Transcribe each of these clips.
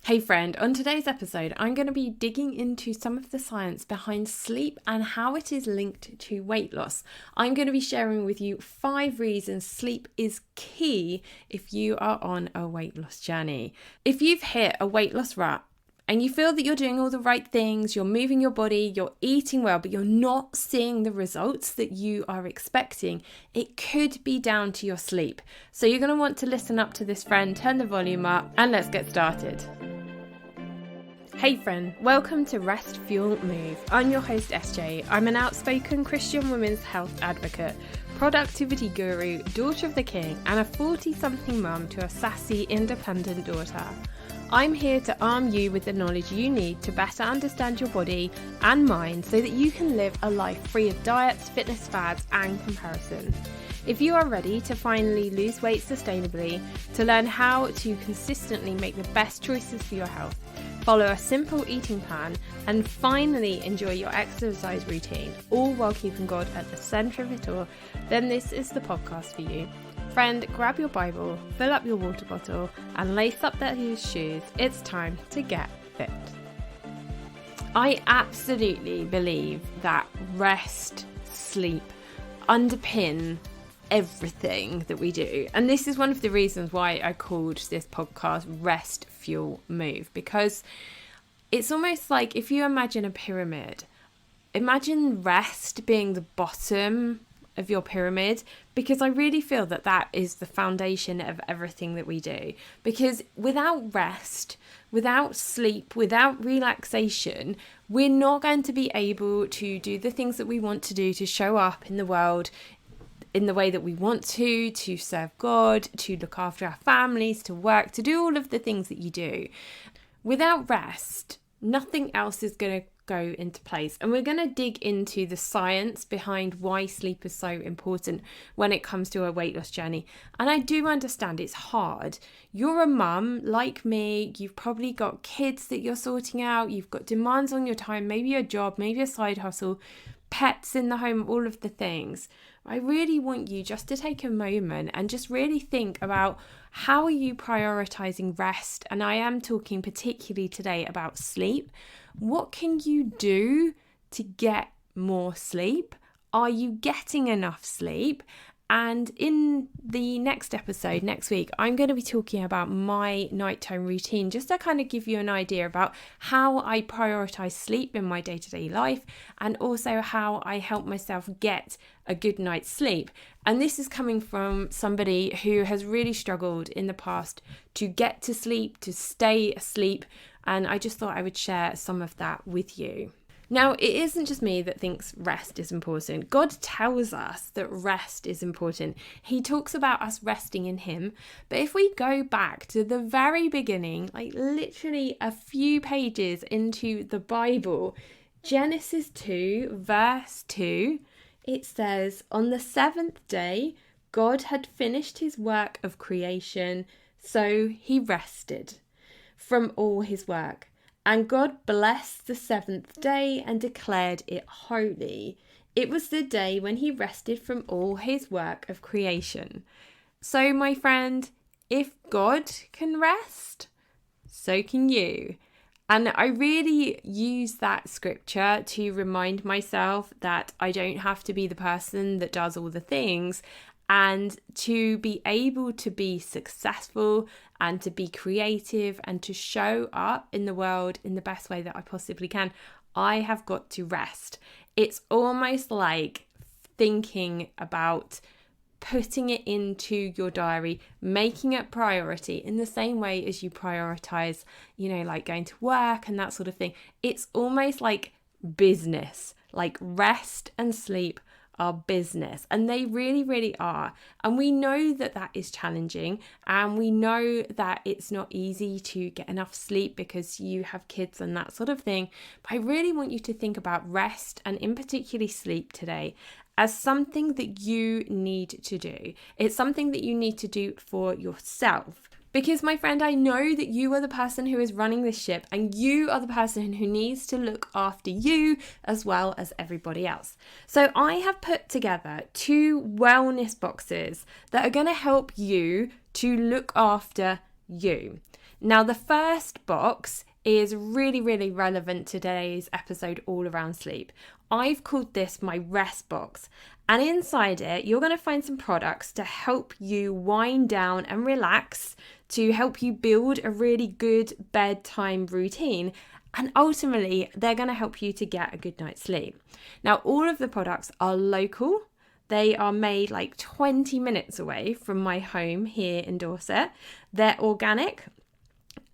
Hey friend, on today's episode, I'm going to be digging into some of the science behind sleep and how it is linked to weight loss. I'm going to be sharing with you 5 reasons sleep is key if you are on a weight loss journey. If you've hit a weight loss rut and you feel that you're doing all the right things, you're moving your body, you're eating well, but you're not seeing the results that you are expecting, it could be down to your sleep. So you're going to want to listen up to this, friend, turn the volume up, and let's get started. Hey friend, welcome to Rest, Fuel, Move. I'm your host SJ. I'm an outspoken Christian women's health advocate, productivity guru, daughter of the king, and a 40-something mum to a sassy, independent daughter. I'm here to arm you with the knowledge you need to better understand your body and mind so that you can live a life free of diets, fitness fads, and comparison. If you are ready to finally lose weight sustainably, to learn how to consistently make the best choices for your health, follow a simple eating plan, and finally enjoy your exercise routine, all while keeping God at the centre of it all, then this is the podcast for you. Friend, grab your Bible, fill up your water bottle, and lace up those shoes. It's time to get fit. I absolutely believe that rest, sleep, underpin everything that we do. And this is one of the reasons why I called this podcast Rest, Fuel, Move, because it's almost like if you imagine a pyramid, imagine rest being the bottom of your pyramid, because I really feel that that is the foundation of everything that we do. Because without rest, without sleep, without relaxation, we're not going to be able to do the things that we want to do, to show up in the world in the way that we want to serve God, to look after our families, to work, to do all of the things that you do. Without rest, nothing else is going to go into place. And we're going to dig into the science behind why sleep is so important when it comes to a weight loss journey. And I do understand it's hard. You're a mum like me. You've probably got kids that you're sorting out. You've got demands on your time, maybe a job, maybe a side hustle, pets in the home, all of the things. I really want you just to take a moment and just really think about how are you prioritizing rest? And I am talking particularly today about sleep. What can you do to get more sleep? Are you getting enough sleep? And in the next episode, next week, I'm going to be talking about my nighttime routine, just to kind of give you an idea about how I prioritize sleep in my day-to-day life, and also how I help myself get a good night's sleep. And this is coming from somebody who has really struggled in the past to get to sleep, to stay asleep, and I just thought I would share some of that with you. Now, it isn't just me that thinks rest is important. God tells us that rest is important. He talks about us resting in Him. But if we go back to the very beginning, like literally a few pages into the Bible, Genesis 2, verse 2, it says, "On the 7th day, God had finished His work of creation, so He rested from all His work. And God blessed the 7th day and declared it holy. It was the day when He rested from all His work of creation." So, my friend, if God can rest, so can you. And I really use that scripture to remind myself that I don't have to be the person that does all the things, and to be able to be successful and to be creative and to show up in the world in the best way that I possibly can, I have got to rest. It's almost like thinking about putting it into your diary, making it priority in the same way as you prioritize, like going to work and that sort of thing. It's almost like business, like rest and sleep are business, and they really, really are. And we know that that is challenging, and we know that it's not easy to get enough sleep because you have kids and that sort of thing. But I really want you to think about rest, and in particular sleep today, as something that you need to do. It's something that you need to do for yourself. Because, my friend, I know that you are the person who is running this ship, and you are the person who needs to look after you as well as everybody else. So I have put together 2 wellness boxes that are going to help you to look after you. Now, the first box is really, really relevant to today's episode all around sleep. I've called this my rest box. And inside it, you're going to find some products to help you wind down and relax, to help you build a really good bedtime routine. And ultimately, they're going to help you to get a good night's sleep. Now, all of the products are local. They are made like 20 minutes away from my home here in Dorset. They're organic.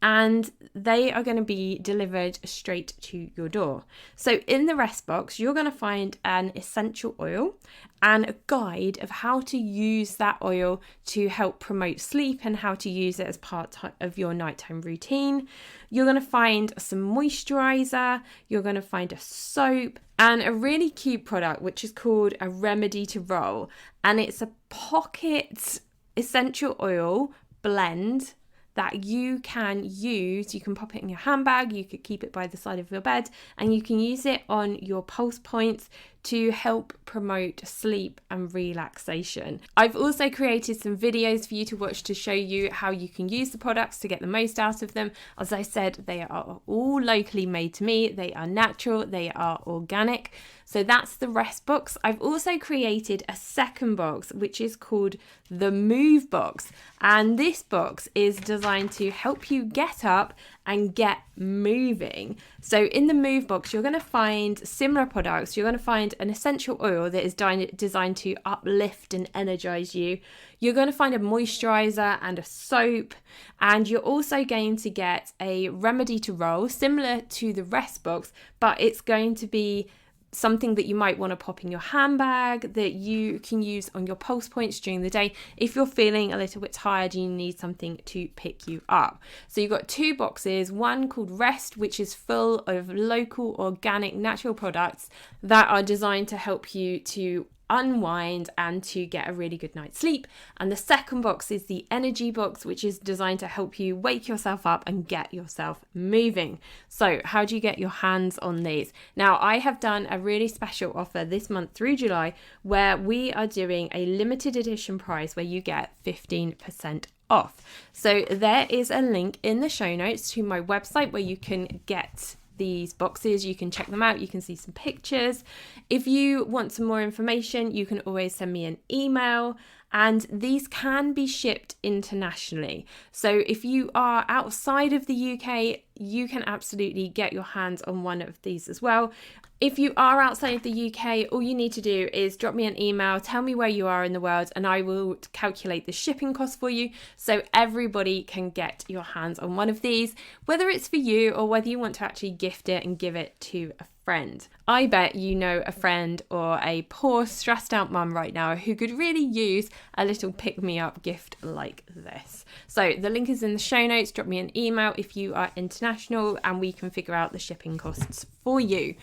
And they are going to be delivered straight to your door. So in the rest box, you're going to find an essential oil and a guide of how to use that oil to help promote sleep and how to use it as part of your nighttime routine. You're going to find some moisturiser, you're going to find a soap, and a really cute product which is called a remedy to roll. And it's a pocket essential oil blend that you can use. You can pop it in your handbag, you could keep it by the side of your bed, and you can use it on your pulse points to help promote sleep and relaxation. I've also created some videos for you to watch to show you how you can use the products to get the most out of them. As I said, they are all locally made to me, they are natural, they are organic. So that's the rest box. I've also created a second box, which is called the move box. And this box is designed to help you get up and get moving. So in the move box, you're going to find similar products. You're going to find an essential oil that is designed to uplift and energize you. You're going to find a moisturizer and a soap, and you're also going to get a remedy to roll, similar to the rest box, but it's going to be something that you might want to pop in your handbag that you can use on your pulse points during the day if you're feeling a little bit tired and you need something to pick you up. So you've got two boxes, one called Rest, which is full of local, organic, natural products that are designed to help you to unwind and to get a really good night's sleep. And the second box is the energy box, which is designed to help you wake yourself up and get yourself moving. So how do you get your hands on these? Now, I have done a really special offer this month through July where we are doing a limited edition price where you get 15% off. So there is a link in the show notes to my website where you can get these boxes. You can check them out, you can see some pictures. If you want some more information, you can always send me an email, and these can be shipped internationally. So if you are outside of the UK, you can absolutely get your hands on one of these as well. If you are outside of the UK, all you need to do is drop me an email, tell me where you are in the world, and I will calculate the shipping cost for you so everybody can get your hands on one of these, whether it's for you or whether you want to actually gift it and give it to a friend. I bet you know a friend or a poor stressed out mum right now who could really use a little pick-me-up gift like this. So the link is in the show notes. Drop me an email if you are international and we can figure out the shipping costs for you.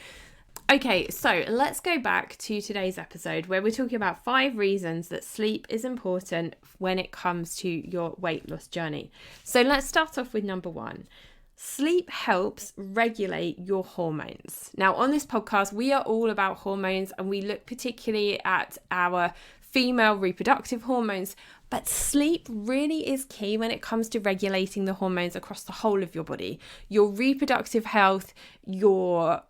Okay, so let's go back to today's episode where we're talking about 5 reasons that sleep is important when it comes to your weight loss journey. So let's start off with number 1. Sleep helps regulate your hormones. Now, on this podcast, we are all about hormones and we look particularly at our female reproductive hormones, but sleep really is key when it comes to regulating the hormones across the whole of your body. Your reproductive health, your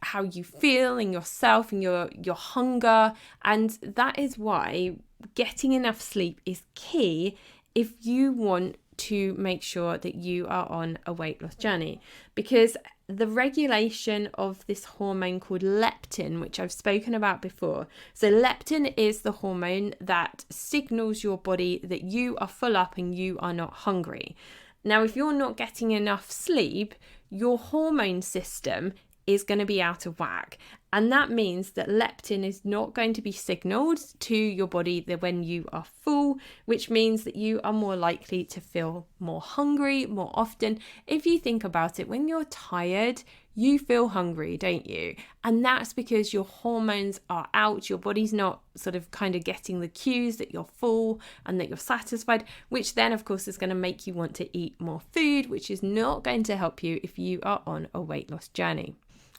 how you feel in yourself and your hunger, and that is why getting enough sleep is key if you want to make sure that you are on a weight loss journey, because the regulation of this hormone called leptin, which I've spoken about before. So leptin is the hormone that signals your body that you are full up and you are not hungry. Now, if you're not getting enough sleep, your hormone system is going to be out of whack. And that means that leptin is not going to be signaled to your body that when you are full, which means that you are more likely to feel more hungry more often. If you think about it, when you're tired, you feel hungry, don't you? And that's because your hormones are out. Your body's not sort of kind of getting the cues that you're full and that you're satisfied, which then of course is going to make you want to eat more food, which is not going to help you if you are on a weight loss journey.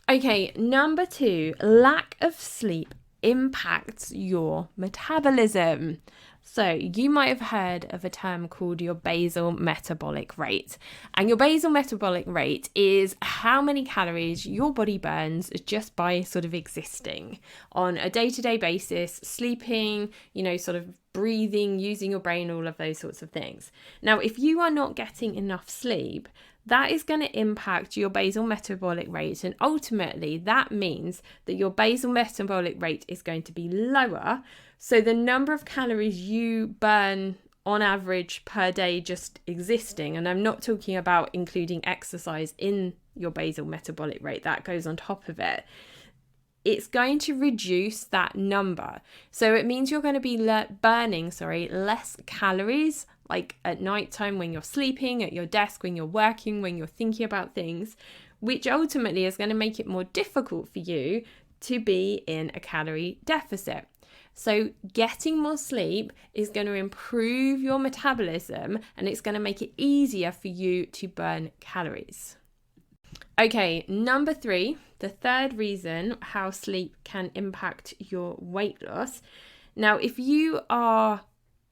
Okay, number 2, lack of sleep impacts your metabolism. So you might have heard of a term called your basal metabolic rate. And your basal metabolic rate is how many calories your body burns just by sort of existing on a day-to-day basis, sleeping, sort of breathing, using your brain, all of those sorts of things. Now, if you are not getting enough sleep, that is going to impact your basal metabolic rate, and ultimately that means that your basal metabolic rate is going to be lower. So the number of calories you burn on average per day just existing, and I'm not talking about including exercise in your basal metabolic rate, that goes on top of it. It's going to reduce that number. So it means you're going to be burning less calories, like at nighttime when you're sleeping, at your desk, when you're working, when you're thinking about things, which ultimately is going to make it more difficult for you to be in a calorie deficit. So getting more sleep is going to improve your metabolism, and it's going to make it easier for you to burn calories. Okay, number 3, the third reason how sleep can impact your weight loss. Now, if you are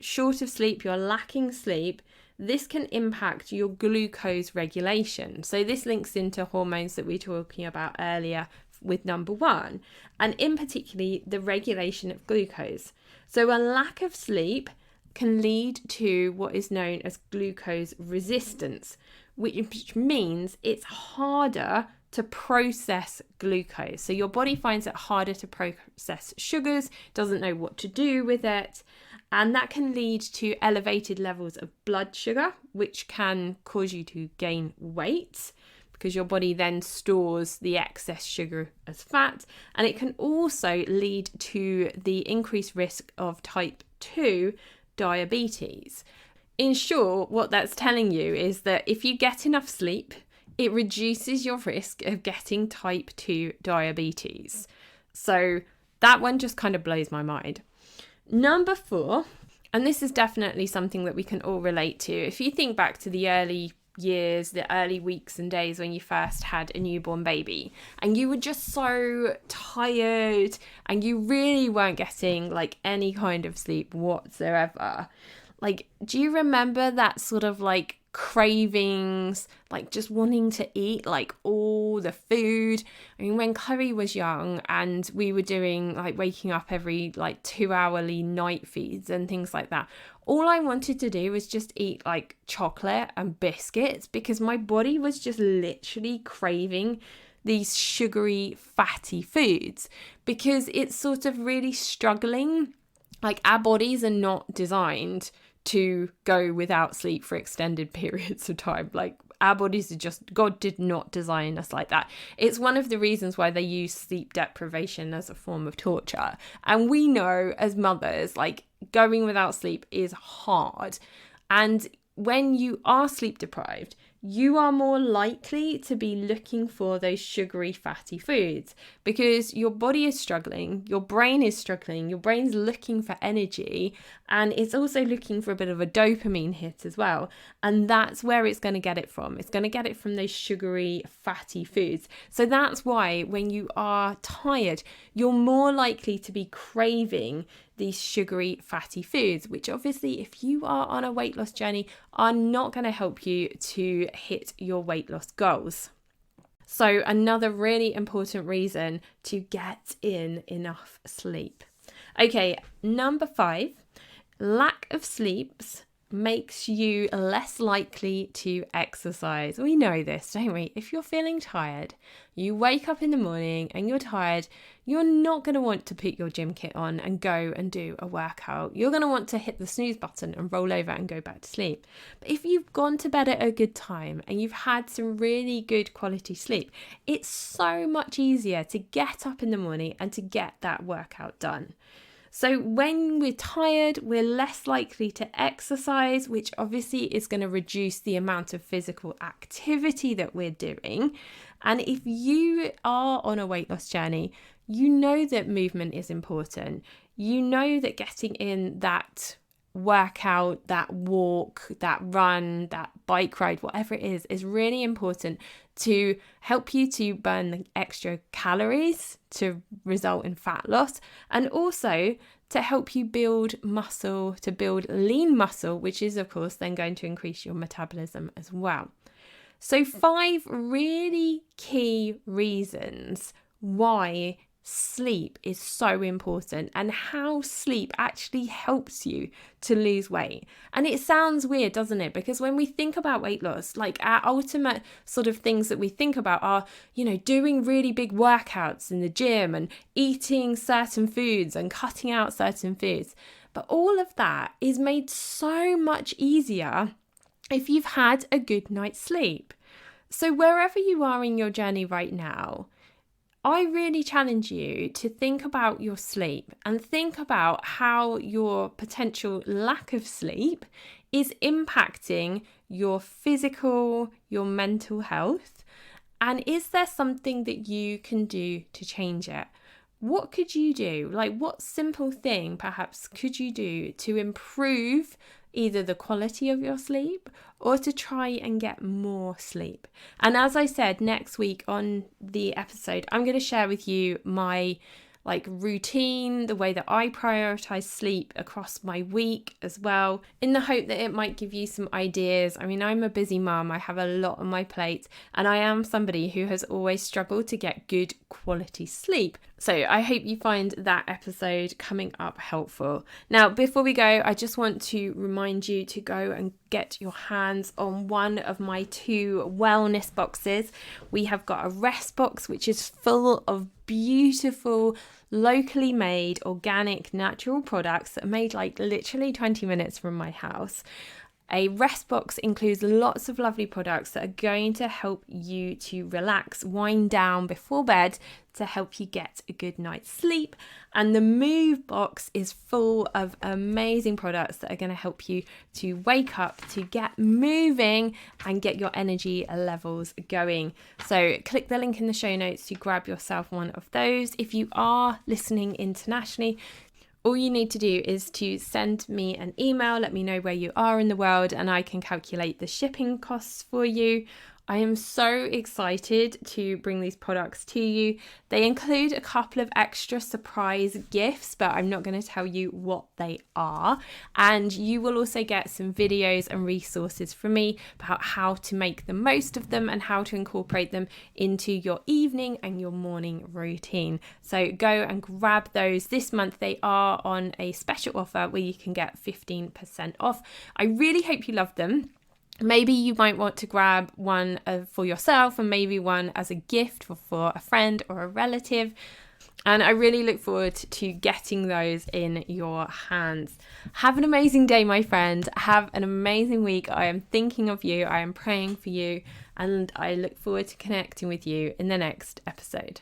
short of sleep, you're lacking sleep, this can impact your glucose regulation. So this links into hormones that we were talking about earlier with number 1, and in particular the regulation of glucose. So a lack of sleep can lead to what is known as glucose resistance, which means it's harder to process glucose. So your body finds it harder to process sugars, doesn't know what to do with it, and that can lead to elevated levels of blood sugar, which can cause you to gain weight because your body then stores the excess sugar as fat, and it can also lead to the increased risk of type 2 diabetes. In short, what that's telling you is that if you get enough sleep, it reduces your risk of getting type 2 diabetes. So that one just kind of blows my mind. Number 4, and this is definitely something that we can all relate to. If you think back to the early years, the early weeks and days when you first had a newborn baby, and you were just so tired and you really weren't getting like any kind of sleep whatsoever. Like, do you remember that sort of like cravings, like just wanting to eat like all the food? I mean, when Chloe was young and we were doing like waking up every like 2-hourly night feeds and things like that, all I wanted to do was just eat like chocolate and biscuits because my body was just literally craving these sugary, fatty foods because it's sort of really struggling. Like, our bodies are not designed to go without sleep for extended periods of time. Like, our bodies are just, God did not design us like that. It's one of the reasons why they use sleep deprivation as a form of torture. And we know as mothers, like, going without sleep is hard. And when you are sleep deprived, you are more likely to be looking for those sugary, fatty foods because your body is struggling, your brain is struggling, your brain's looking for energy, and it's also looking for a bit of a dopamine hit as well. And that's where it's going to get it from. It's going to get it from those sugary, fatty foods. So that's why when you are tired, you're more likely to be craving these sugary, fatty foods, which obviously, if you are on a weight loss journey, are not going to help you to hit your weight loss goals. So another really important reason to get in enough sleep. Okay, number 5, lack of sleeps makes you less likely to exercise. We know this, don't we? If you're feeling tired, you wake up in the morning and you're tired, you're not going to want to put your gym kit on and go and do a workout. You're going to want to hit the snooze button and roll over and go back to sleep. But if you've gone to bed at a good time and you've had some really good quality sleep, it's so much easier to get up in the morning and to get that workout done. So when we're tired, we're less likely to exercise, which obviously is going to reduce the amount of physical activity that we're doing. And if you are on a weight loss journey, you know that movement is important. You know that getting in that workout, that walk, that run, that bike ride, whatever it is really important to help you to burn the extra calories to result in fat loss. And also to help you build muscle, to build lean muscle, which is, of course, then going to increase your metabolism as well. So 5 really key reasons why sleep is so important and how sleep actually helps you to lose weight. And it sounds weird, doesn't it? Because when we think about weight loss, like our ultimate sort of things that we think about are, doing really big workouts in the gym and eating certain foods and cutting out certain foods. But all of that is made so much easier if you've had a good night's sleep. So wherever you are in your journey right now, I really challenge you to think about your sleep and think about how your potential lack of sleep is impacting your physical, your mental health. And is there something that you can do to change it? What could you do? Like, what simple thing perhaps could you do to improve either the quality of your sleep or to try and get more sleep? And as I said, next week on the episode, I'm going to share with you my routine, the way that I prioritize sleep across my week as well, in the hope that it might give you some ideas. I mean, I'm a busy mum, I have a lot on my plate, and I am somebody who has always struggled to get good quality sleep. So I hope you find that episode coming up helpful. Now, before we go, I just want to remind you to go and get your hands on one of my 2 wellness boxes. We have got a rest box, which is full of beautiful, locally made, organic, natural products that are made literally 20 minutes from my house. A rest box includes lots of lovely products that are going to help you to relax, wind down before bed to help you get a good night's sleep. And the move box is full of amazing products that are going to help you to wake up, to get moving and get your energy levels going. So click the link in the show notes to grab yourself one of those. If you are listening internationally, all you need to do is to send me an email, let me know where you are in the world, and I can calculate the shipping costs for you. I am so excited to bring these products to you. They include a couple of extra surprise gifts, but I'm not going to tell you what they are. And you will also get some videos and resources from me about how to make the most of them and how to incorporate them into your evening and your morning routine. So go and grab those. This month they are on a special offer where you can get 15% off. I really hope you love them. Maybe you might want to grab one for yourself and maybe one as a gift for a friend or a relative. And I really look forward to getting those in your hands. Have an amazing day, my friend. Have an amazing week. I am thinking of you. I am praying for you. And I look forward to connecting with you in the next episode.